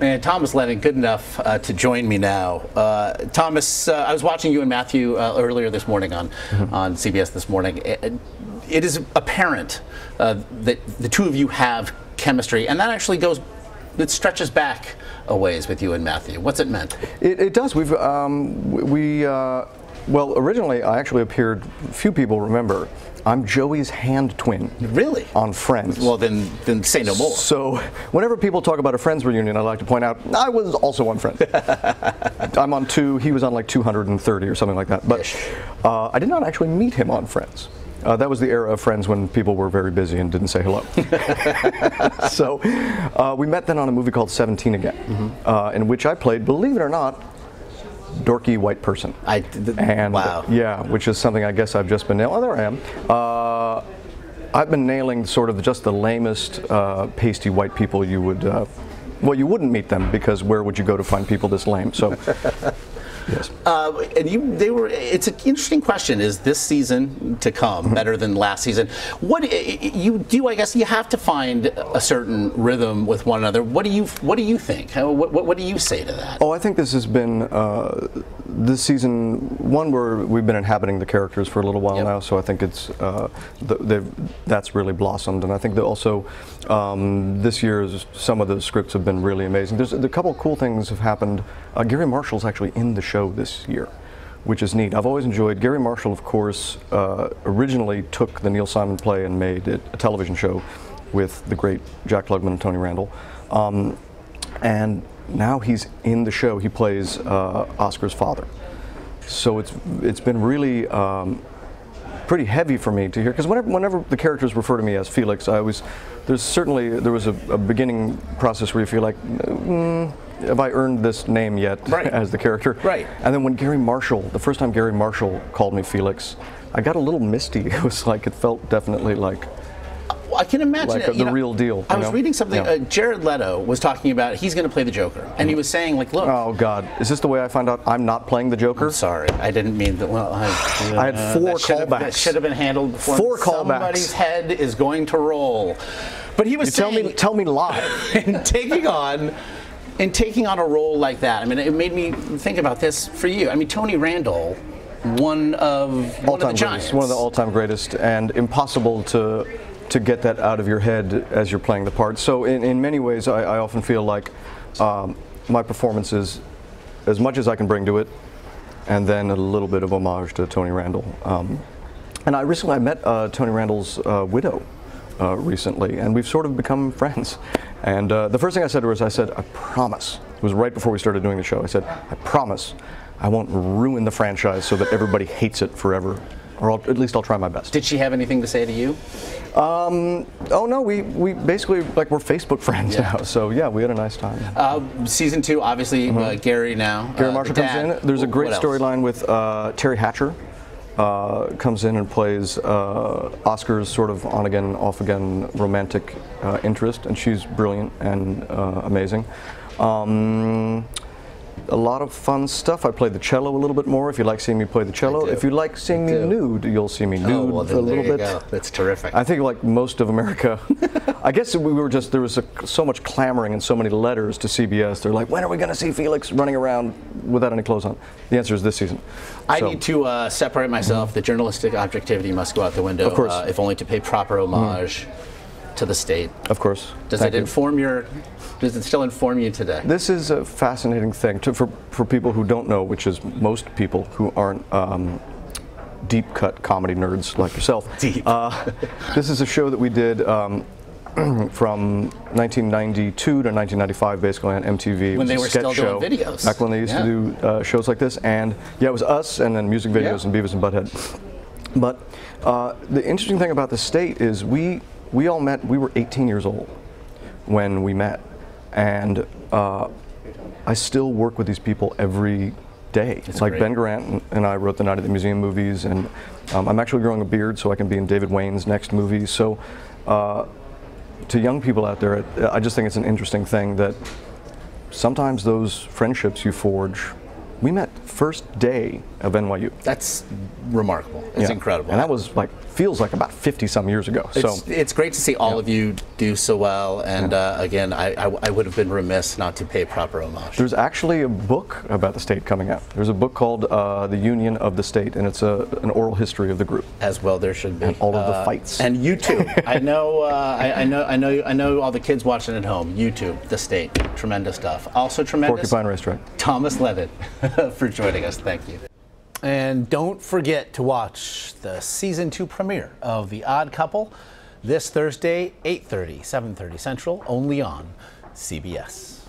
And Thomas Lennon, good enough to join me now. Thomas, I was watching you and Matthew earlier this morning on CBS this morning. It is apparent that the two of you have chemistry, and that actually it stretches back a ways with you and Matthew. What's it meant? It does. Well, originally I actually appeared, few people remember, I'm Joey's hand twin. Really? On Friends. Well, then say no more. So whenever people talk about a Friends reunion, I like to point out I was also on Friends. I'm on 2, he was on like 230 or something like that. But I did not actually meet him on Friends. That was the era of Friends when people were very busy and didn't say hello. So we met then on a movie called 17 Again, in which I played, believe it or not, dorky white person. Wow. Yeah, which is something I guess I've just been nailing. Oh, there I am. I've been nailing sort of just the lamest, pasty white people you would, well, you wouldn't meet them because where would you go to find people this lame? So, yes. And it's an interesting question. Is this season to come better than last season? What you do, I guess you have to find a certain rhythm with one another. What do you think? What do you say to that? Oh, I think this has been this season one where we've been inhabiting the characters for a little while now. So I think it's that's really blossomed, and I think that also this year's some of the scripts have been really amazing. There's a couple of cool things have happened. Gary Marshall's actually in the show this year, which is neat. I've always enjoyed Gary Marshall, of course, originally took the Neil Simon play and made it a television show with the great Jack Klugman and Tony Randall. And now he's in the show. He plays Oscar's father. So it's been really pretty heavy for me to hear, because whenever the characters refer to me as Felix, there was a beginning process where you feel like, have I earned this name yet as the character? Right. And then when the first time Gary Marshall called me Felix, I got a little misty. It was like, it felt definitely like, I can imagine like the real deal. I was reading something. Jared Leto was talking about he's going to play the Joker, and he was saying, like, look. Oh God, is this the way I find out I'm not playing the Joker? I'm sorry, I didn't mean that. Well, I had 4 callbacks. That should have been handled before. 4 callbacks. Somebody's head is going to roll. But he was saying, tell me live. in taking on a role like that. I mean, it made me think about this for you. I mean, Tony Randall, one of the giants, one of the all-time greatest, and impossible to get that out of your head as you're playing the part. So in many ways, I often feel like my performance is as much as I can bring to it, and then a little bit of homage to Tony Randall. And I met Tony Randall's widow recently, and we've sort of become friends. And the first thing I said to her is, I said, I promise, it was right before we started doing the show, I said, I promise I won't ruin the franchise so that everybody hates it forever. Or at least I'll try my best. Did she have anything to say to you? Oh no, we basically, like, we're Facebook friends now. So yeah, we had a nice time. Season 2, obviously, Gary now. Gary Marshall comes in. There's a great storyline with Terry Hatcher. Comes in and plays Oscar's sort of on-again, off-again romantic interest, and she's brilliant and amazing. A lot of fun stuff. I played the cello a little bit more. If you like seeing me play the cello, if you like seeing me nude, you'll see me nude a little bit. Go. That's terrific. I think, like most of America, I guess there was so much clamoring and so many letters to CBS. They're like, when are we going to see Felix running around without any clothes on? The answer is this season. I need to separate myself. The journalistic objectivity must go out the window, of course, if only to pay proper homage to the state. Of course. Does it still inform you today? This is a fascinating thing for people who don't know, which is most people who aren't deep cut comedy nerds like yourself. Deep. This is a show that we did from 1992 to 1995, basically, on MTV. When they were still doing videos. Back when they used to do shows like this. And yeah, it was us and then music videos and Beavis and Butthead. But the interesting thing about the state is we all met, we were 18 years old when we met. And I still work with these people every day. It's like great. Ben Garant and I wrote the Night at the Museum movies, and I'm actually growing a beard so I can be in David Wayne's next movie. So to young people out there, I just think it's an interesting thing that sometimes those friendships you forge, we met first day of NYU. That's remarkable. It's incredible. And that was like, feels like about 50-some years ago. It's great to see all of you do so well, and again, I would have been remiss not to pay proper homage. There's actually a book about the state coming out. There's a book called The Union of the State, and it's an oral history of the group. As well there should be. And all of the fights. And YouTube. I know all the kids watching at home. YouTube, the state, tremendous stuff. Also tremendous. Porcupine Racetrack. Thomas Lennon for joining us. Thank you. And don't forget to watch the season 2 premiere of The Odd Couple this Thursday, 8:30, 7:30 Central, only on CBS.